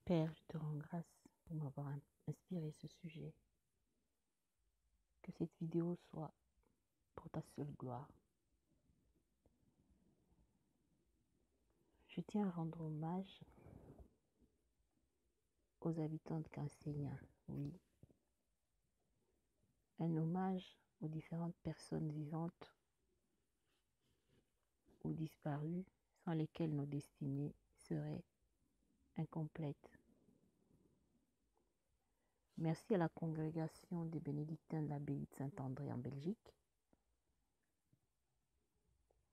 Père, je te rends grâce pour m'avoir inspiré ce sujet. Que cette vidéo soit pour ta seule gloire. Je tiens à rendre hommage aux habitants de Kansenya, oui. Un hommage aux différentes personnes vivantes ou disparues sans lesquelles nos destinées seraient incomplètes. Merci à la congrégation des bénédictins de l'abbaye de Saint-André en Belgique,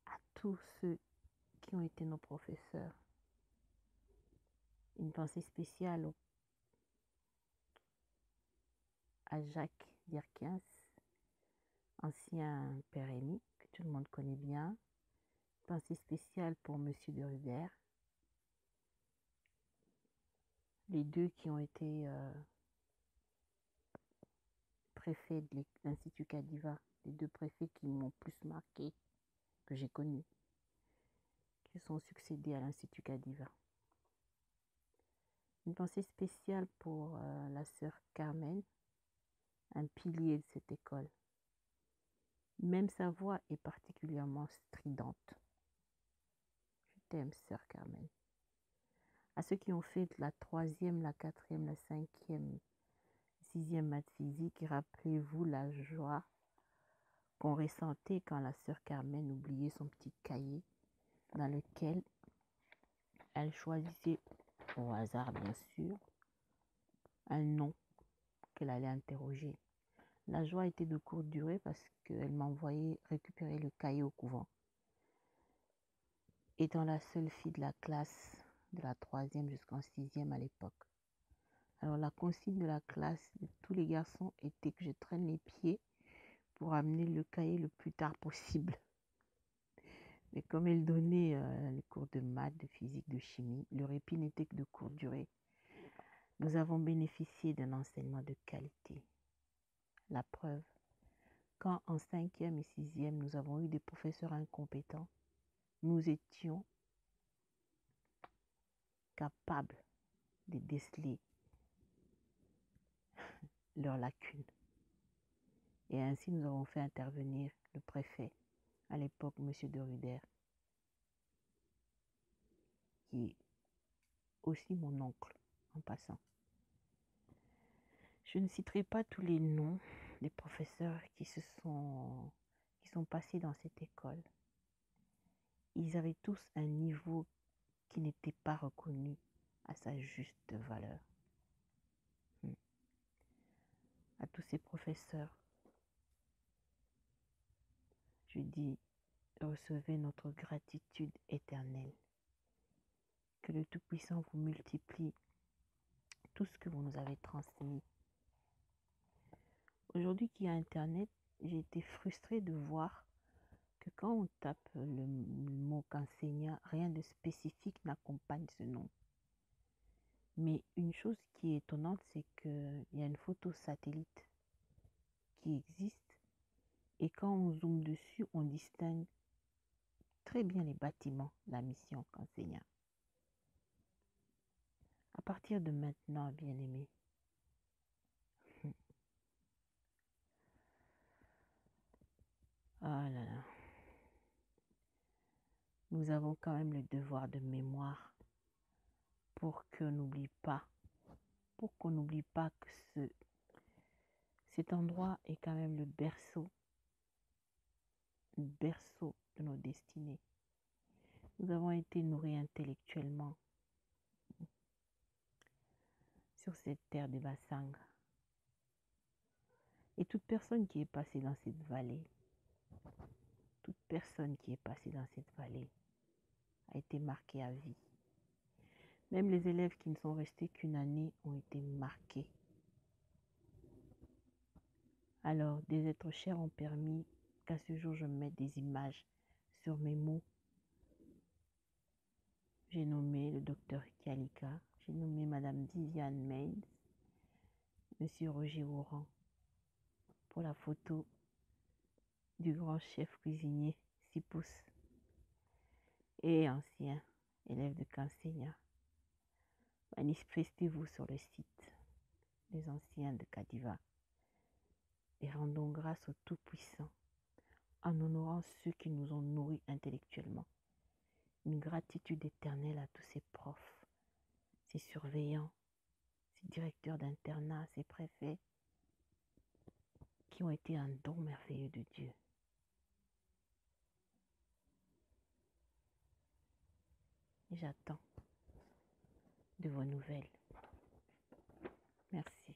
à tous ceux qui ont été nos professeurs. Une pensée spéciale à Jacques Dierkens, ancien père Rémi, que tout le monde connaît bien. Une pensée spéciale pour Monsieur de Ruder. Les deux qui ont été préfets de l'Institut Cadiva, les deux préfets qui m'ont plus marqué, que j'ai connus, qui sont succédés à l'Institut Cadiva. Une pensée spéciale pour la sœur Carmen, un pilier de cette école. Même sa voix est particulièrement stridente. Je t'aime, sœur Carmen. À ceux qui ont fait la 3e, la 4e, la 5e, 6e maths physique, rappelez-vous la joie qu'on ressentait quand la sœur Carmen oubliait son petit cahier dans lequel elle choisissait, au hasard bien sûr, un nom qu'elle allait interroger. La joie était de courte durée parce qu'elle m'envoyait récupérer le cahier au couvent. Étant la seule fille de la classe de la 3e jusqu'en 6e à l'époque. Alors la consigne de la classe de tous les garçons était que je traîne les pieds pour amener le cahier le plus tard possible. Mais comme elle donnait les cours de maths, de physique, de chimie, le répit n'était que de courte durée. Nous avons bénéficié d'un enseignement de qualité. La preuve, quand en 5e et 6e, nous avons eu des professeurs incompétents, nous étions capables de déceler leurs lacunes. Et ainsi, nous avons fait intervenir le préfet, à l'époque, M. de Ruder, qui est aussi mon oncle, en passant. Je ne citerai pas tous les noms des professeurs qui sont passés dans cette école. Ils avaient tous un niveau qui n'était pas reconnu à sa juste valeur. À tous ces professeurs, je dis, recevez notre gratitude éternelle. Que le Tout-Puissant vous multiplie tout ce que vous nous avez transmis. Aujourd'hui qu'il y a Internet, j'ai été frustrée de voir que quand on tape le mot qu'enseignant, rien de spécifique n'accompagne ce nom. Mais une chose qui est étonnante, c'est qu'il y a une photo satellite qui existe et quand on zoome dessus, on distingue très bien les bâtiments de la mission qu'enseignant. À partir de maintenant, bien-aimés, ah là là, nous avons quand même le devoir de mémoire pour qu'on n'oublie pas que cet endroit est quand même le berceau de nos destinées. Nous avons été nourris intellectuellement sur cette terre des Bassanga. Et toute personne qui est passée dans cette vallée, a été marquée à vie. Même les élèves qui ne sont restés qu'une année ont été marqués. Alors, des êtres chers ont permis qu'à ce jour, je mette des images sur mes mots. J'ai nommé le docteur Kialika, j'ai nommé Madame Viviane Mays, Monsieur Roger Ouran, pour la photo du grand chef cuisinier 6 pouces et ancien élève de Kansenya. Manifestez-vous sur le site des anciens de Kadiva et rendons grâce au Tout-Puissant en honorant ceux qui nous ont nourris intellectuellement. Une gratitude éternelle à tous ces profs, ces surveillants, ces directeurs d'internat, ces préfets qui ont été un don merveilleux de Dieu. Et j'attends de vos nouvelles. Merci.